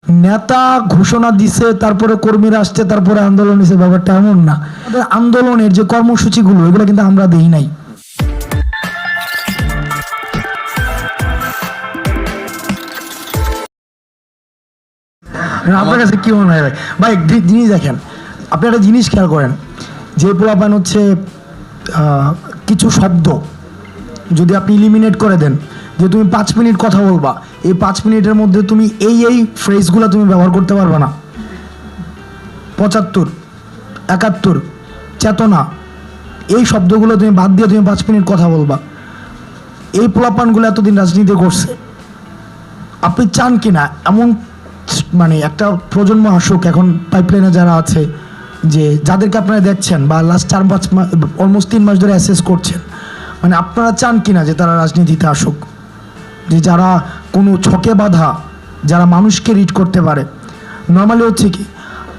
নেতা ঘোষণা দিছে, তারপরে কর্মীরা আসছে, তারপরে আন্দোলন হয়েছে, ব্যাপারটা এমন না। আমাদের আন্দোলনের যে কর্মসূচিগুলো এগুলো কিন্তু আমরা দেই নাই। আপনার কাছে কি মনে হয় ভাই? জিনিস দেখেন, আপনি একটা জিনিস খেয়াল করেন, যে পোলাপান হচ্ছে কিছু শব্দ যদি আপনি ইলিমিনেট করে দেন, যে তুমি 5 মিনিট কথা বলবা, এই 5 মিনিটের মধ্যে তুমি এই ফ্রেজগুলো তুমি ব্যবহার করতে পারবে না। 75, 71, চেতনা, এই শব্দগুলো তুমি বাদ দিয়ে তুমি 5 মিনিট কথা বলবা। এই পোলাপানগুলো এতদিন রাজনীতি করছে, আপনি চান কিনা এমন মানে একটা প্রজন্ম আসুক এখন পাইপলাইনে যারা আছে, যে যাদেরকে আপনারা দেখছেন বা লাস্ট 4-5 মাস, অলমোস্ট 3 মাস ধরে অ্যাসেস করছেন, মানে আপনারা চান কিনা যে তারা রাজনীতিতে আসুক, যে যারা কোনো ছকে বাঁধা, যারা মানুষকে রিড করতে পারে। নর্মালি হচ্ছে কি,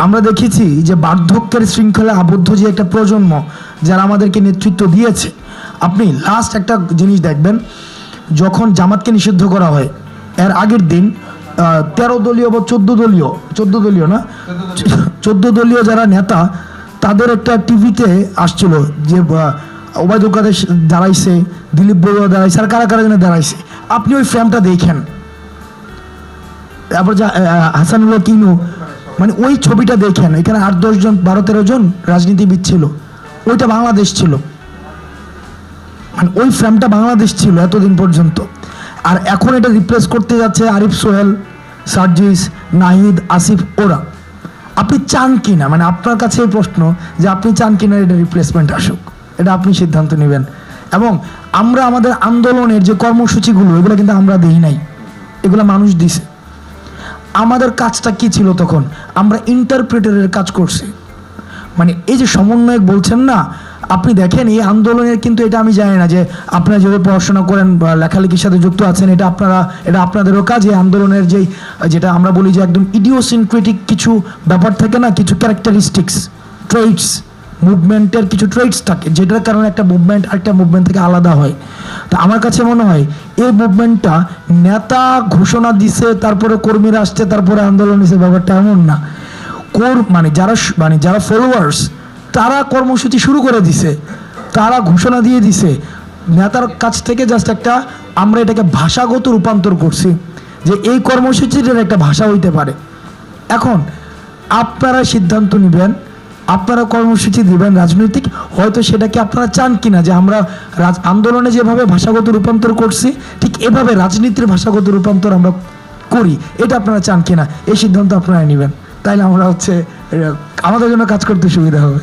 আমরা দেখেছি যে বার্ধক্যের শৃঙ্খলা আবদ্ধ যে একটা প্রজন্ম যারা আমাদেরকে নেতৃত্ব দিয়েছে। আপনি লাস্ট একটা জিনিস দেখবেন, যখন জামাতকে নিষিদ্ধ করা হয় এর আগের দিন 13 দলীয় বা 14 দলীয় না, 14 দলীয় যারা নেতা, তাদের একটা টিভিতে আসছিল যে ওবায়দুল কাদের দাঁড়াইছে, দিলীপ বড়ুয়া দাঁড়াইছে, আর কারা কারা যেন দাঁড়াইছে। আপনি ওই ফ্রেমটা দেখেন, তারপর হাসানুল্লাহ কিনু, মানে ওই ছবিটা দেখেন, এখানে 8-10 জন 12-13 জন রাজনীতিবিদ ছিল, ওইটা বাংলাদেশ ছিল, মানে ওই ফ্রেমটা বাংলাদেশ ছিল এতদিন পর্যন্ত। আর এখন এটা রিপ্লেস করতে যাচ্ছে আরিফ, সোহেল, সার্জিস, নাহিদ, আসিফ, ওরা। আপনি চান কি না, মানে আপনার কাছে এই প্রশ্ন যে আপনি চান কিনা এটা রিপ্লেসমেন্ট আসুক, এটা আপনি সিদ্ধান্ত নেবেন। এবং আমরা আমাদের আন্দোলনের যে কর্মসূচিগুলো এগুলো কিন্তু আমরা দিই নাই, এগুলো মানুষ দিছে। আমাদের কাজটা কি ছিল তখন? আমরা ইন্টারপ্রেটারের কাজ করছি। মানে এই যে সমন্বয়ক বলছেন না, আপনি দেখেন এই আন্দোলনের কিন্তু, এটা আমি জানি না যে আপনারা যেভাবে পড়াশোনা করেন বা লেখালেখির সাথে যুক্ত আছেন, এটা আপনাদেরও কাজ। এই আন্দোলনের যেটা আমরা বলি যে একদম ইডিওসিনক্রেটিক কিছু ব্যাপার থাকে না, কিছু ক্যারেক্টারিস্টিক্স, ট্রেটস, মুভমেন্টের কিছু ট্রেটস থাকে, যেটার কারণে একটা মুভমেন্ট আরেকটা মুভমেন্ট থেকে আলাদা হয়। তো আমার কাছে মনে হয় এই মুভমেন্টটা নেতা ঘোষণা দিছে, তারপরে কর্মীরা আসছে, তারপরে আন্দোলন হয়েছে, ব্যাপারটা এমন না। মানে যারা ফলোয়ার্স, তারা কর্মসূচি শুরু করে দিছে, তারা ঘোষণা দিয়ে দিছে, নেতার কাছ থেকে জাস্ট একটা আমরা এটাকে ভাষাগত রূপান্তর করছি যে এই কর্মসূচির একটা ভাষা হইতে পারে। এখন আপনারা সিদ্ধান্ত নেবেন, আপনারা কর্মসূচি দিবেন রাজনৈতিক, হয়তো সেটাকে আপনারা চান কিনা যে আমরা আন্দোলনে যেভাবে ভাষাগত রূপান্তর করছি ঠিক এভাবে রাজনীতির ভাষাগত রূপান্তর আমরা করি, এটা আপনারা চান কিনা, এই সিদ্ধান্ত আপনারা নেবেন। তাইলে আমরা আমাদের জন্য কাজ করতে সুবিধা হবে।